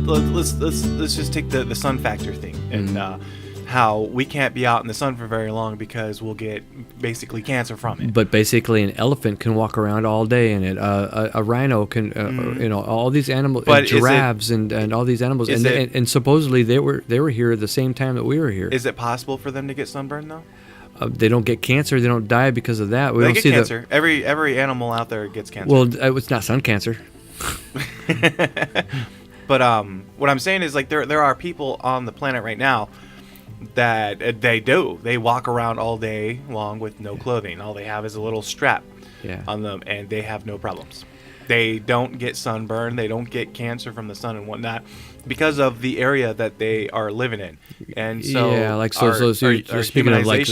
let's just take the sun factor thing and how we can't be out in the sun for very long because we'll get basically cancer from it. But basically, an elephant can walk around all day in it. A rhino can, all these animals, and giraffes and all these animals, and supposedly they were here at the same time that we were here. Is it possible for them to get sunburned though? They don't get cancer. They don't die because of that. They get cancer. Every animal out there gets cancer. Well, it's not sun cancer. But what I'm saying is, like, there are people on the planet right now that they walk around all day long with no clothing. All they have is a little strap on them, and they have no problems. They don't get sunburned. They don't get cancer from the sun and whatnot because of the area that they are living in. And so you're speaking of like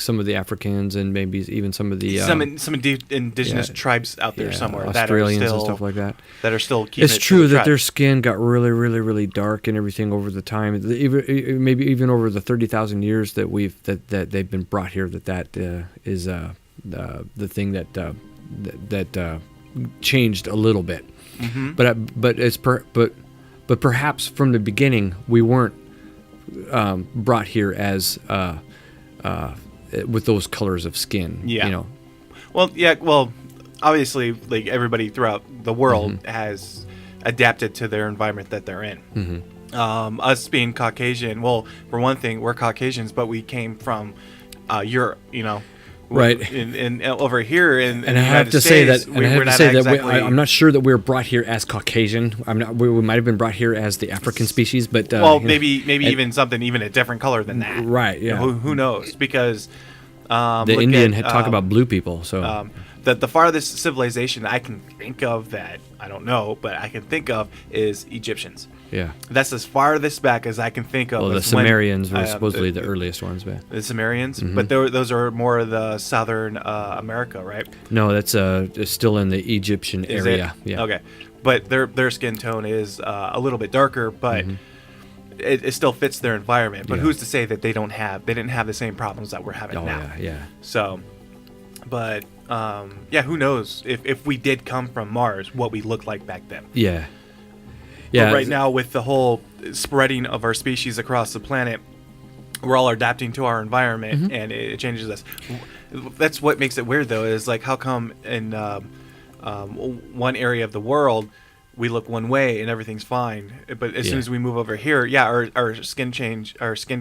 some of the Africans and maybe even some of the some indigenous tribes out there somewhere, Australians that are still, and stuff like that, that are still keeping it's true that their skin got really, really, really dark and everything over the time, maybe even over the 30,000 years that they've been brought here. That is the thing that changed a little bit, but perhaps from the beginning we weren't brought here as with those colors of skin. Well, obviously, like, everybody throughout the world has adapted to their environment that they're in. Us being Caucasian, well, for one thing, we're Caucasians, but we came from Europe, right, in over here in and I have to say that I'm not sure that we were brought here as Caucasian. We might have been brought here as the African species, but maybe even a different color than that. Right? Yeah. Who knows? Because the Indian had talked about blue people. So the farthest civilization I can think of that I don't know, but I can think of is Egyptians. Yeah, that's as farthest back as I can think of. Well, the Sumerians were supposedly the earliest ones, but the Sumerians, but those are more of the southern America, right? No, that's still in the Egyptian area. Yeah. Okay, but their skin tone is a little bit darker, but it still fits their environment. But who's to say that they didn't have the same problems that we're having now? Yeah. So, but who knows if we did come from Mars, what we looked like back then? Yeah. But right now, with the whole spreading of our species across the planet, we're all adapting to our environment, and it changes us. That's what makes it weird, though, is like, how come in one area of the world we look one way and everything's fine, but as soon as we move over here, our skin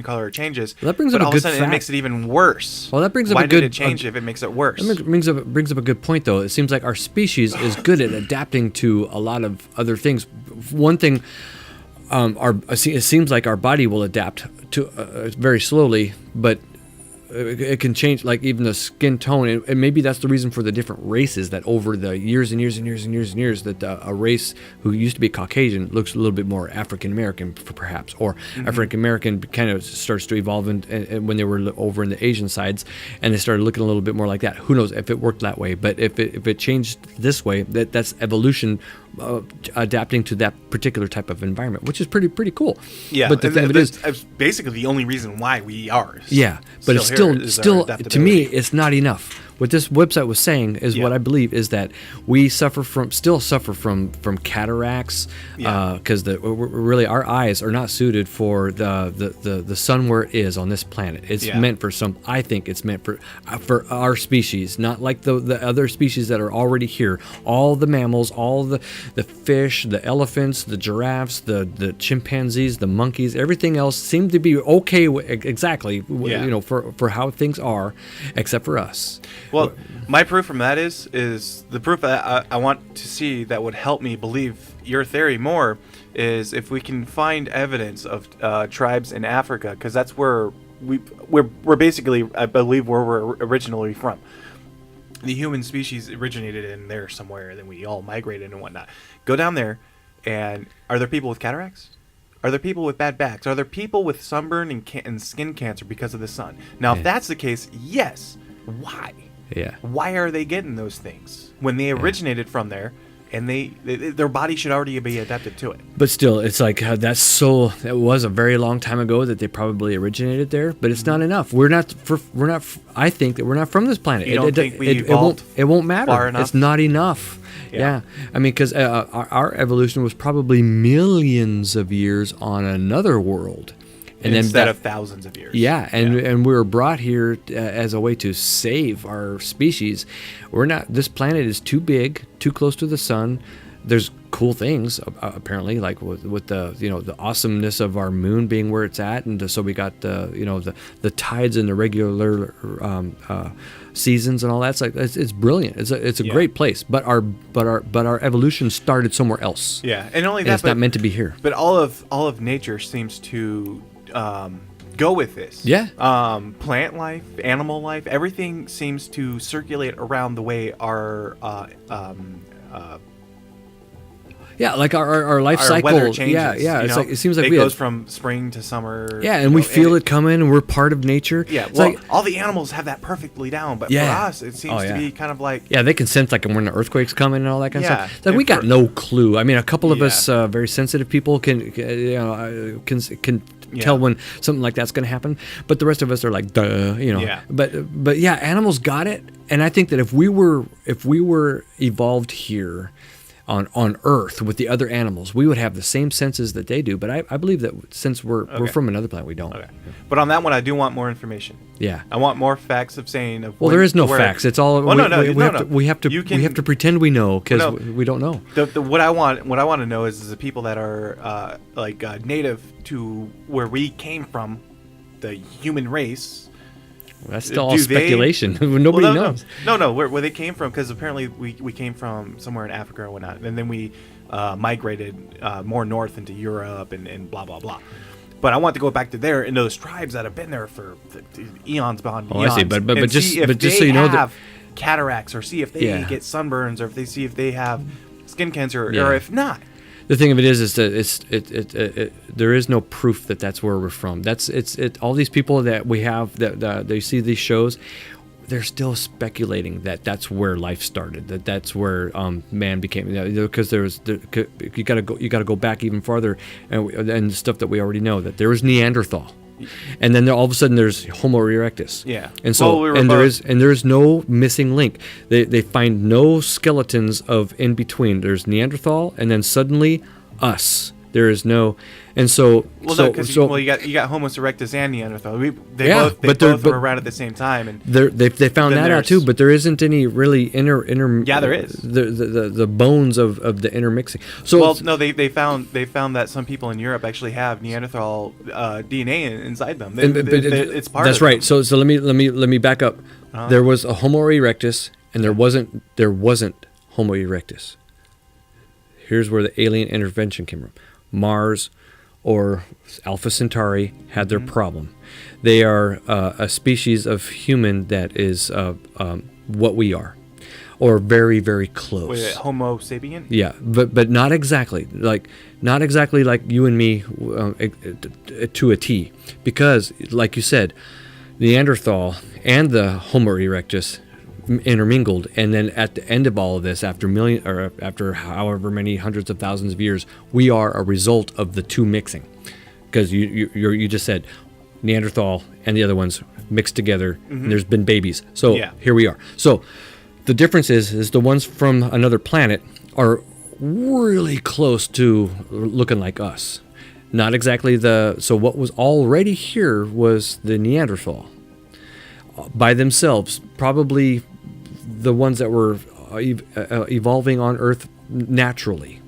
color changes. Well, that brings up a all good of a sudden fact. It makes it even worse. Well, that brings up Why a good. Did it change if it makes it worse? That brings up a good point, though. It seems like our species is good at adapting to a lot of other things. One thing, it seems like our body will adapt to very slowly, but it can change, like even the skin tone, and maybe that's the reason for the different races, that over the years and years and years and years and years that a race who used to be Caucasian looks a little bit more African American, perhaps, or African American kind of starts to evolve and when they were over in the Asian sides, and they started looking a little bit more like that. Who knows if it worked that way? But if it changed this way, that's evolution adapting to that particular type of environment, which is pretty cool. Yeah, but the thing of it is, basically the only reason why we are. Yeah, but it's still to me, it's not enough. What this website was saying is what I believe is that we still suffer from cataracts, because really our eyes are not suited for the sun where it is on this planet. It's meant for I think it's meant for our species, not like the other species that are already here. All the mammals, all the fish, the elephants, the giraffes, the chimpanzees, the monkeys, everything else seem to be okay for how things are, except for us. Well, my proof from that is the proof that I want to see that would help me believe your theory more is if we can find evidence of tribes in Africa, because that's where we're basically, I believe, where we're originally from. The human species originated in there somewhere, then we all migrated and whatnot. Go down there, and are there people with cataracts? Are there people with bad backs? Are there people with sunburn and skin cancer because of the sun? Now, if that's the case, yes. Why? Yeah. Why are they getting those things when they originated from there, and their body should already be adapted to it? But still, it's like it was a very long time ago that they probably originated there, but it's not enough. I think that we're not from this planet. You don't think we evolved it won't matter. Far enough? It's not enough. Yeah. I mean, because our evolution was probably millions of years on another world. And instead of thousands of years. Yeah, and we were brought here as a way to save our species. This planet is too big, too close to the sun. There's cool things apparently, like with the the awesomeness of our moon being where it's at, and so we got the tides and the regular seasons and all that. It's like it's brilliant. It's a great place. But our evolution started somewhere else. Yeah, and only and that it's not meant to be here. But all of nature seems to go with this. Yeah. Plant life, animal life, everything seems to circulate around the way our like our life cycle. Weather changes. Yeah. It's like it seems like it goes from spring to summer. Yeah, and we feel it coming, and we're part of nature. Yeah, it's well, all the animals have that perfectly down, but for us, it seems to be kind of like they can sense like when the earthquake's coming and all that kind of stuff. It's like we got no clue. I mean, a couple of us very sensitive people can tell when something like that's going to happen, but the rest of us are like, duh, But yeah, animals got it, and I think that if we were evolved here on Earth with the other animals, we would have the same senses that they do. But I believe that since we're from another planet, we don't. Okay. But on that one, I do want more information. Yeah, I want more facts of saying. There is no facts. It's all. We have to You can pretend we know because we don't know. What I want to know is the people that are native to where we came from, the human race. Well, that's still all speculation. Nobody knows. No, where they came from, because apparently we came from somewhere in Africa or whatnot, and then we migrated more north into Europe and blah blah blah. But I want to go back to there and those tribes that have been there for eons beyond eons. I see. But just so you know, have cataracts, or see if they get sunburns, or if they have skin cancer, or if not. The thing of it is that there is no proof that that's where we're from. All these people that we have that they see these shows, they're still speculating that that's where life started. That's where man became. Because you got to go back even farther, and stuff that we already know, that there was Neanderthal. And then all of a sudden there's Homo erectus. Yeah. And so there is no missing link. They find no skeletons of in between. There's Neanderthal, and then suddenly us. There is no, and so you got Homo erectus and Neanderthal. They both were around at the same time, and they found that out too. But there isn't any really inner. Yeah, there is the bones of the intermixing. So they found that some people in Europe actually have Neanderthal DNA inside them. It's part. That's of right. them. So let me back up. There was a Homo erectus, and there wasn't Homo erectus. Here's where the alien intervention came from. Mars or Alpha Centauri had their problem. They are a species of human that is what we are, or very, very close. Wait, Homo sapien? Yeah, but not exactly like you and me to a T, because like you said, Neanderthal and the Homo erectus intermingled, and then at the end of all of this, after however many hundreds of thousands of years, we are a result of the two mixing, because you just said Neanderthal and the other ones mixed together, and there's been babies. So here we are. So the difference is the ones from another planet are really close to looking like us. Not exactly so what was already here was the Neanderthal by themselves, probably the ones that were evolving on Earth naturally.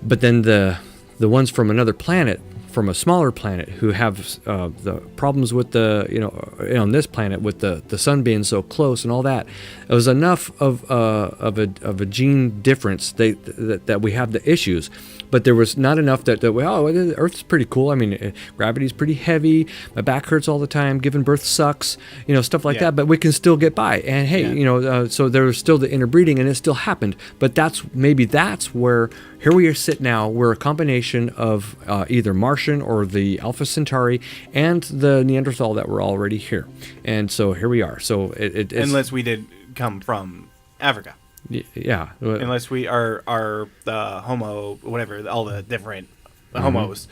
But then the ones from another planet, from a smaller planet, who have the problems with on this planet with the sun being so close and all that, it was enough of a gene difference that we have the issues. But there was not enough that Earth's pretty cool. I mean, gravity's pretty heavy. My back hurts all the time. Giving birth sucks. Stuff like that. But we can still get by. And hey, so there was still the interbreeding, and it still happened. But that's where here we are sit now. We're a combination of either Martian or the Alpha Centauri and the Neanderthal that were already here. And so here we are. So it's, unless we did come from Africa. Yeah. Unless we are the Homo, whatever, all the different homos.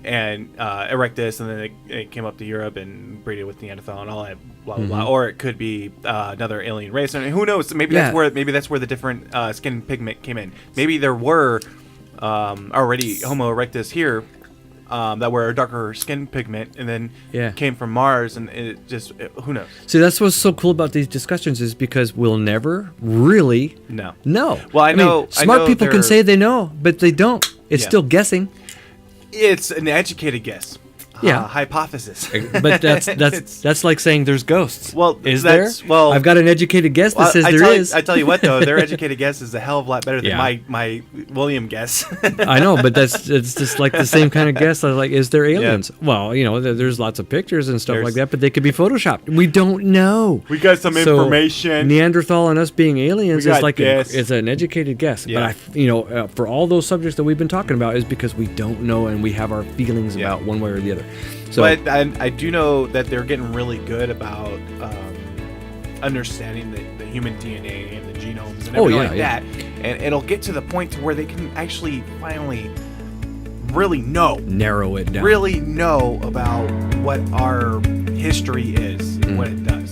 and Erectus, and then it came up to Europe and breeded with Neanderthal and all that, blah blah Mm-hmm. blah. Or it could be another alien race, and who knows? Maybe Yeah. that's where the different skin pigment came in. Maybe there were already Homo erectus here. That were a darker skin pigment, and then Yeah. came from Mars, and who knows? See, that's what's so cool about these discussions is because we'll never really No. know. Well, I mean, know- I smart know people can they're- say they know, but they don't. It's Yeah. still guessing. It's an educated guess. Yeah. Hypothesis. But It's- that's like saying there's ghosts. Well, is there? that's- well- I've got an educated guess that Well, says I there tell is. I tell you what, though, their educated guess is a hell of a lot better than Yeah. my William guess. I know, but it's just like the same kind of guess. I was like, is there aliens? Well, there's lots of pictures and stuff like There's- that, but they could be photoshopped. We don't know. We got some So, information. Neanderthal and us being aliens We is got like guess. it's an educated guess. Yeah. But for all those subjects that we've been talking about is because we don't know and we have our feelings Yeah. about one way or the other. So But I do know that they're getting really good about understanding the human DNA and the genomes and Oh, everything yeah, like yeah. that. And it'll get to the point to where they can actually finally really know. narrow it down. Really know about what our history is and what it does.